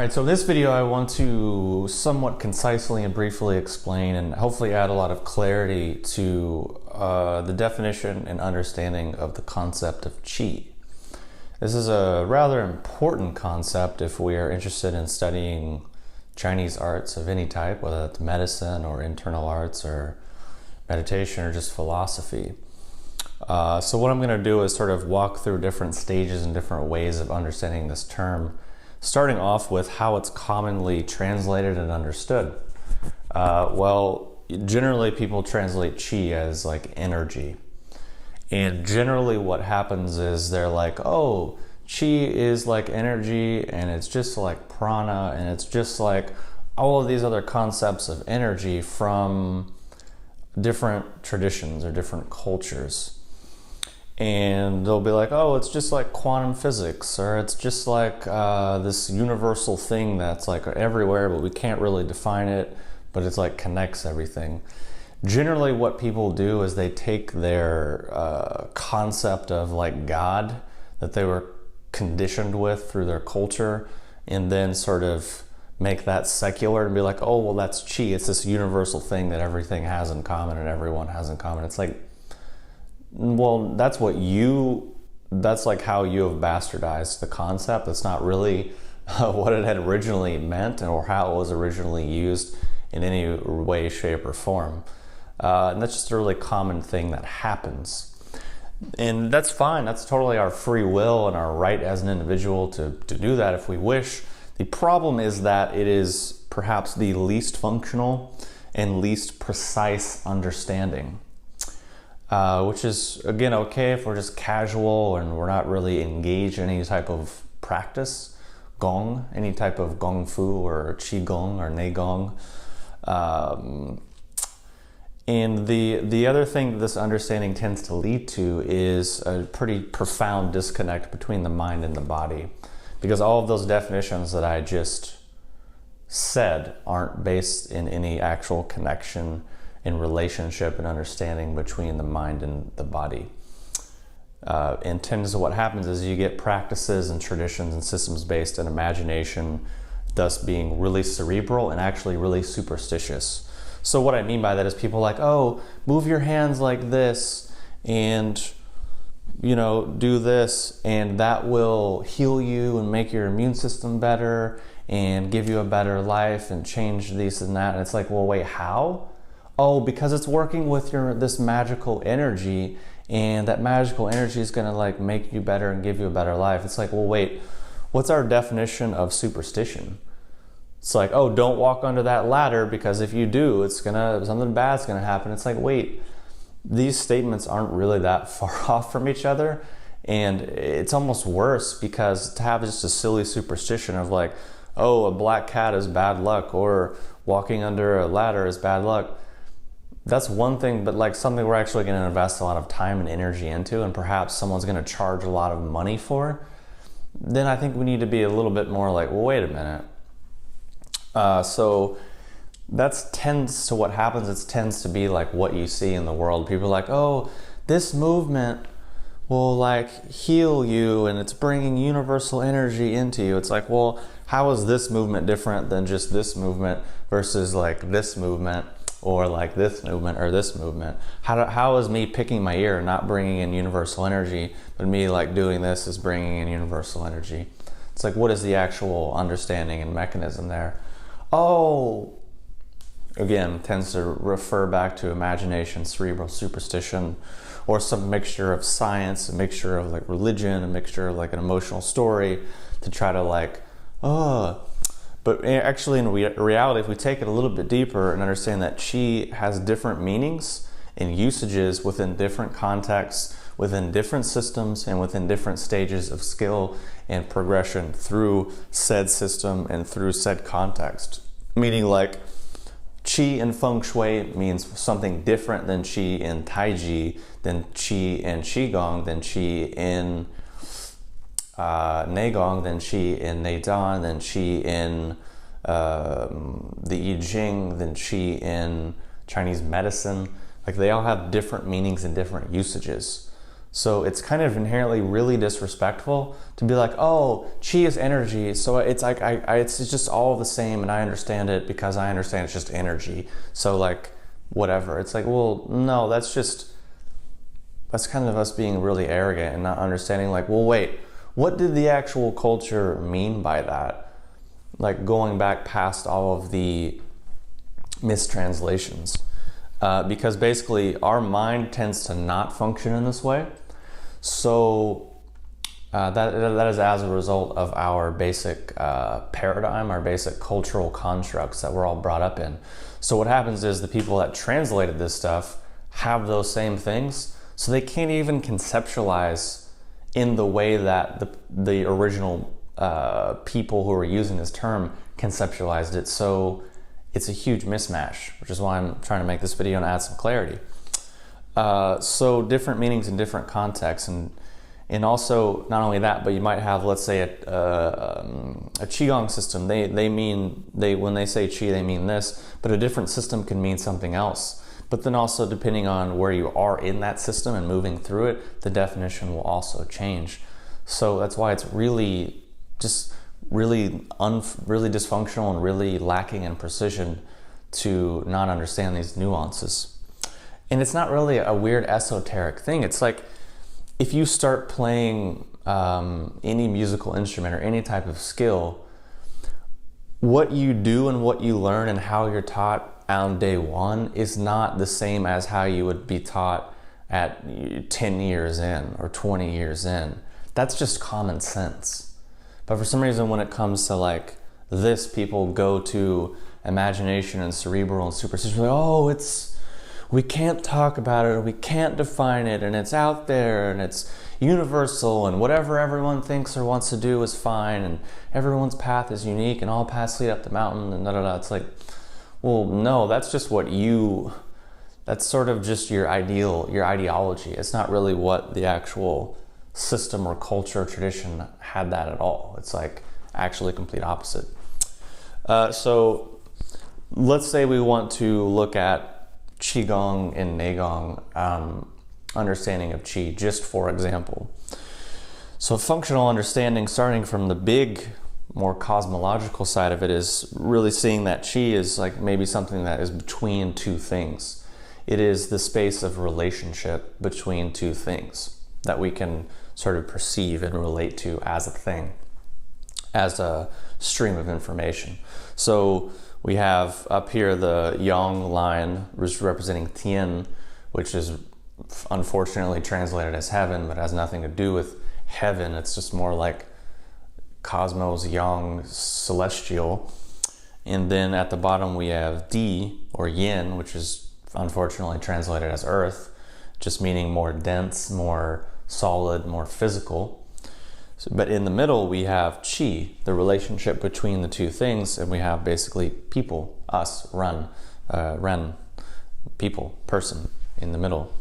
Alright, so in this video I want to somewhat concisely and briefly explain and hopefully add a lot of clarity to the definition and understanding of the concept of qi. This is a rather important concept if we are interested in studying Chinese arts of any type, whether it's medicine or internal arts or meditation or just philosophy. So what I'm going to do is sort of walk through different stages and different ways of understanding this term, starting off with how it's commonly translated and understood. Generally people translate qi as like energy. And generally what happens is they're like, oh, qi is like energy and it's just like prana and it's just like all of these other concepts of energy from different traditions or different cultures. And they'll be like, oh, it's just like quantum physics, or it's just like this universal thing that's like everywhere, but we can't really define it, but it's like connects everything. Generally what people do is they take their concept of like God that they were conditioned with through their culture and then sort of make that secular and be like, oh, well, that's qi. It's this universal thing that everything has in common and everyone has in common. It's like, well, that's like how you have bastardized the concept. That's not really what it had originally meant or how it was originally used in any way, shape, or form. And that's just a really common thing that happens. And that's fine. That's totally our free will and our right as an individual to do that if we wish. The problem is that it is perhaps the least functional and least precise understanding. Which is, again, okay if we're just casual and we're not really engaged in any type of practice, gong, any type of gong fu or qi gong or nei gong. And the other thing that this understanding tends to lead to is a pretty profound disconnect between the mind and the body, because all of those definitions that I just said aren't based in any actual connection in relationship and understanding between the mind and the body. And tends to what happens is you get practices and traditions and systems based in imagination, thus being really cerebral and actually really superstitious. So what I mean by that is people like, oh, move your hands like this and, you know, do this and that will heal you and make your immune system better and give you a better life and change this and that. And it's like, well, wait, how? Oh, because it's working with this magical energy, and that magical energy is going to like make you better and give you a better life. It's like, well, wait, what's our definition of superstition? It's like, oh, don't walk under that ladder because if you do, something bad's gonna happen. It's like, wait, these statements aren't really that far off from each other, and it's almost worse because to have just a silly superstition of like, oh, a black cat is bad luck, or walking under a ladder is bad luck. That's one thing, but like something we're actually going to invest a lot of time and energy into, and perhaps someone's going to charge a lot of money for, then I think we need to be a little bit more like, well, wait a minute. So that tends to what happens. It tends to be like what you see in the world. People are like, oh, this movement will like heal you and it's bringing universal energy into you. It's like, well, how is this movement different than just this movement versus like this movement? Or like this movement or this movement? How is me picking my ear not bringing in universal energy, but me like doing this is bringing in universal energy? It's like, what is the actual understanding and mechanism there? Oh, again, tends to refer back to imagination, cerebral superstition, or some mixture of science, a mixture of like religion, a mixture of like an emotional story to try to like, But actually in reality, if we take it a little bit deeper and understand that qi has different meanings and usages within different contexts, within different systems, and within different stages of skill and progression through said system and through said context. Meaning like qi in feng shui means something different than qi in taiji, than qi in qigong, than qi in Neigong, then qi in Neidan, then qi in the I Ching, then qi in Chinese medicine. Like they all have different meanings and different usages. So it's kind of inherently really disrespectful to be like, oh, chi is energy, so it's like it's just all the same, and I understand it because I understand it's just energy. So like, whatever. It's like, well, no, that's kind of us being really arrogant and not understanding. Like, well, wait, what did the actual culture mean by that? Like going back past all of the mistranslations, because basically our mind tends to not function in this way. So that is as a result of our basic paradigm, our basic cultural constructs that we're all brought up in. So what happens is the people that translated this stuff have those same things, so they can't even conceptualize in the way that the original people who were using this term conceptualized it. So it's a huge mismatch, which is why I'm trying to make this video and add some clarity. So different meanings in different contexts, and also not only that, but you might have, let's say, a qigong system. When they say qi, they mean this, but a different system can mean something else. But then also, depending on where you are in that system and moving through it, the definition will also change. So that's why it's really just really dysfunctional and really lacking in precision to not understand these nuances. And it's not really a weird esoteric thing. It's like if you start playing any musical instrument or any type of skill, what you do and what you learn and how you're taught on day one is not the same as how you would be taught at 10 years in or 20 years in. That's just common sense. But for some reason, when it comes to like this, people go to imagination and cerebral and superstition. Like, oh, we can't talk about it, or we can't define it, and it's out there, and it's universal, and whatever everyone thinks or wants to do is fine, and everyone's path is unique, and all paths lead up the mountain, and da-da-da. It's like, well, no, that's just that's sort of just your ideology. It's not really what the actual system or culture or tradition had that at all. It's like actually complete opposite. So let's say we want to look at Qigong and Neigong understanding of Qi, just for example. So functional understanding, starting from the big, more cosmological side of it, is really seeing that Qi is like maybe something that is between two things. It is the space of relationship between two things that we can sort of perceive and relate to as a thing, as a stream of information. So we have up here the yang line, which is representing Tien, which is unfortunately translated as heaven, but has nothing to do with heaven. It's just more like cosmos, yang, celestial. And then at the bottom we have Di, or yin, which is unfortunately translated as earth, just meaning more dense, more solid, more physical. But in the middle we have Qi, the relationship between the two things, and we have basically people, us, Ren, people, person in the middle.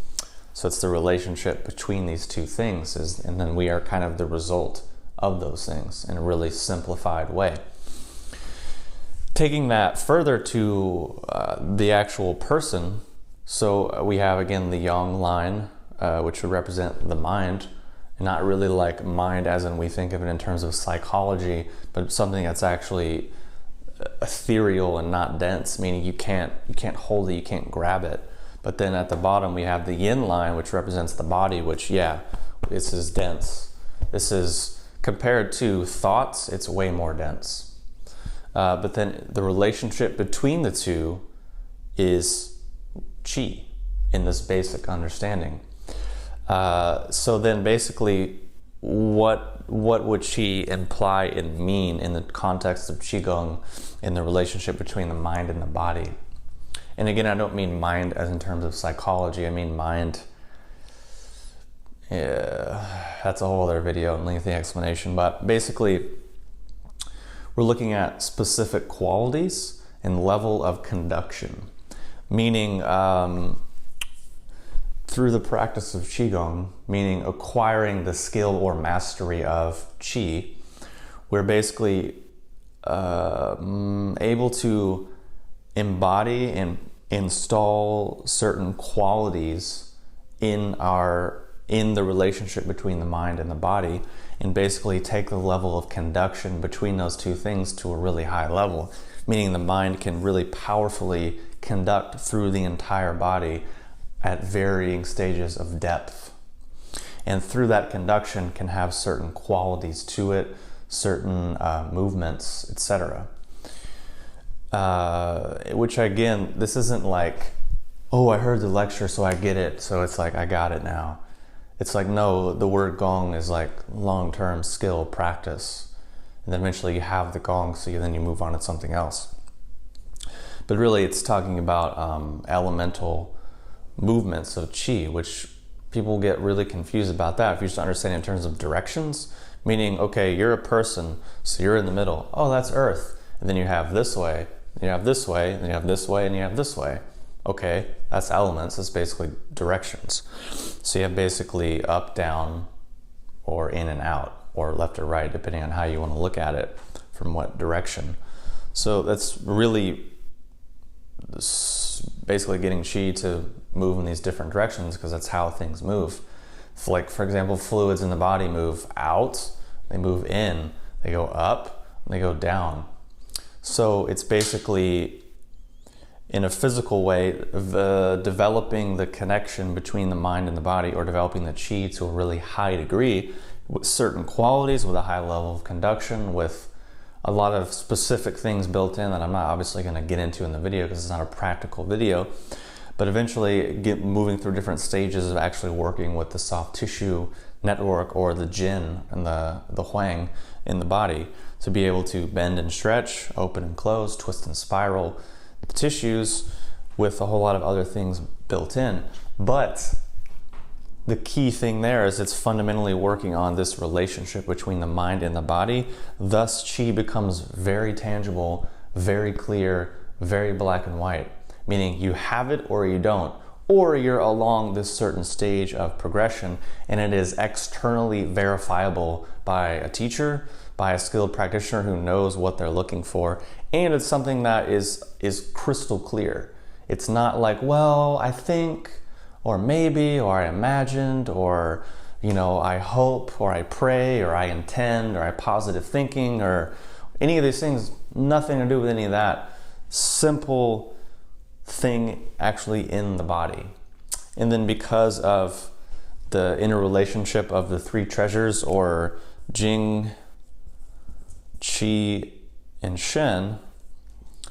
So it's the relationship between these two things, and then we are kind of the result of those things in a really simplified way. Taking that further to the actual person, so we have again the yang line, which would represent the mind. Not really like mind as in we think of it in terms of psychology, but something that's actually ethereal and not dense, meaning you can't hold it, you can't grab it. But then at the bottom we have the yin line, which represents the body, which this is dense. This is, compared to thoughts, it's way more dense. But then the relationship between the two is Qi in this basic understanding. So then basically what would Qi imply and mean in the context of Qigong in the relationship between the mind and the body? And again, I don't mean mind as in terms of psychology, I mean mind, that's a whole other video and lengthy explanation, but basically we're looking at specific qualities and level of conduction, meaning through the practice of Qigong, meaning acquiring the skill or mastery of Qi, we're basically able to embody and install certain qualities in our in the relationship between the mind and the body, and basically take the level of conduction between those two things to a really high level, meaning the mind can really powerfully conduct through the entire body at varying stages of depth. And through that conduction can have certain qualities to it, certain movements, etc. Which again, this isn't like, oh, I heard the lecture so I get it, so it's like I got it now. It's like, no, the word gong is like long-term skill practice, and then eventually you have the gong, so then you move on to something else. But really it's talking about elemental movements of qi, which people get really confused about that if you just understand it in terms of directions, meaning, okay, you're a person, so you're in the middle. Oh, that's earth. And then you have this way, and you have this way, and you have this way, and you have this way. Okay, that's elements, that's basically directions. So you have basically up, down, or in and out, or left or right, depending on how you want to look at it, from what direction. So that's really basically getting qi to move in these different directions, because that's how things move. Like, for example, fluids in the body move out, they move in, they go up, and they go down. So it's basically, in a physical way, developing the connection between the mind and the body, or developing the qi to a really high degree with certain qualities, with a high level of conduction, with a lot of specific things built in that I'm not obviously going to get into in the video because it's not a practical video, but eventually moving through different stages of actually working with the soft tissue network, or the jin and the huang in the body, to be able to bend and stretch, open and close, twist and spiral the tissues, with a whole lot of other things built in. But the key thing there is it's fundamentally working on this relationship between the mind and the body. Thus, qi becomes very tangible, very clear, very black and white, meaning you have it or you don't, or you're along this certain stage of progression, and it is externally verifiable by a teacher, by a skilled practitioner who knows what they're looking for, and it's something that is crystal clear. It's not like, well, I think, or maybe, or I imagined, or, you know, I hope, or I pray, or I intend, or I positive thinking, or any of these things. Nothing to do with any of that. Simple thing actually in the body. And then because of the interrelationship of the three treasures, or Jing, Qi, and Shen,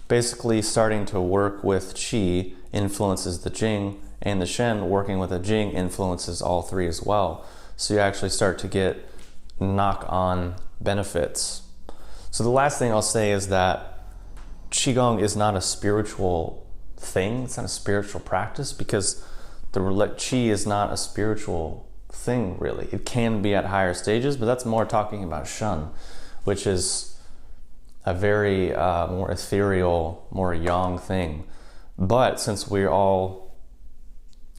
basically starting to work with Qi influences the Jing, and the Shen working with the Jing influences all three as well. So you actually start to get knock-on benefits. So the last thing I'll say is that Qigong is not a spiritual thing. It's not a spiritual practice, because the Qi is not a spiritual thing, really. It can be at higher stages, but that's more talking about Shen, which is a very more ethereal, more yang thing. But since we're all,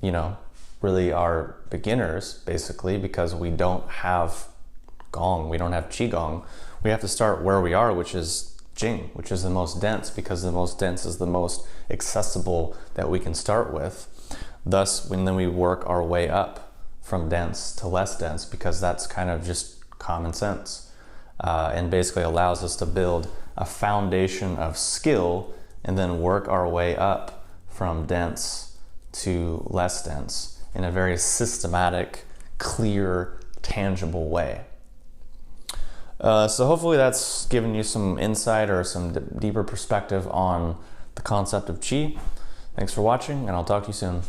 you know, really are beginners, basically, because we don't have gong, we don't have qigong, we have to start where we are, which is Jing, which is the most dense, because the most dense is the most accessible that we can start with. Thus, when then we work our way up from dense to less dense, because that's kind of just common sense, and basically allows us to build a foundation of skill, and then work our way up from dense to less dense in a very systematic, clear, tangible way. So hopefully that's given you some insight or some deeper perspective on the concept of qi. Thanks for watching, and I'll talk to you soon.